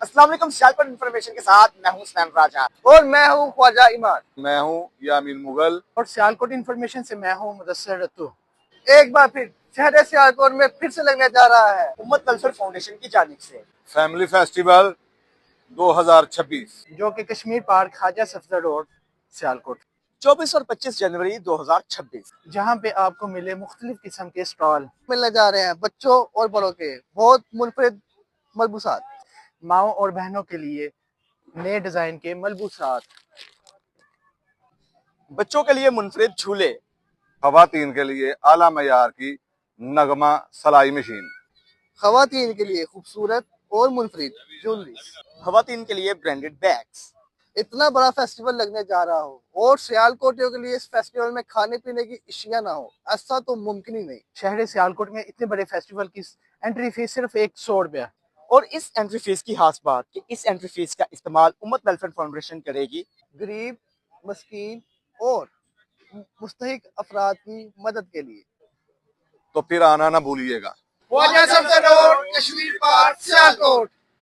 अस्सलाम वालेकुम। सियालकोट इन्फॉर्मेशन के साथ मैं हूं सैम राजा और मैं हूँ ख्वाजा ईमान। मैं हूँ यामीन मुगल और सियालकोट इन्फॉर्मेशन से मैं हूँ मुदस्सिर रतू। एक बार फिर शहर सियालकोट में फिर से लगने जा रहा है उम्मत वेलफेयर फाउंडेशन की जानिब से फैमिली फेस्टिवल 2026 जो कि कश्मीर पार्क ख्वाजा सफदर रोड सियालकोट, 24 और 25 जनवरी 2026। जहाँ पे आपको मिले मुख्तलिफ किस्म के स्टॉल, मिलने जा रहे हैं बच्चों और बड़ों के बहुत मुनफरिद मलबूसात, माओ और बहनों के लिए नए डिजाइन के मलबूसात, बच्चों के लिए मुनफरिद झूले, खवातीन के लिए आला मयार की नगमा सलाई मशीन, खवातीन के लिए खूबसूरत और मुनफरिद ज्वेलरी। खवातीन के लिए ब्रांडेड बैग्स। इतना बड़ा फेस्टिवल लगने जा रहा हो और सियालकोटियों के लिए इस फेस्टिवल में खाने पीने की अशिया ना हो, ऐसा तो मुमकिन ही नहीं। शहर सियालकोट में इतने बड़े फेस्टिवल की एंट्री फीस सिर्फ 100 रुपया। और इस एंट्री फीस की खास बात कि इस एंट्री फीस का इस्तेमाल उम्मत वेलफेयर फाउंडेशन करेगी गरीब, मस्कीन और मुस्तहिक अफराद की मदद के लिए। तो फिर आना ना भूलिएगा। Khawaja Safdar Road, Kashmir Park, Sialkot.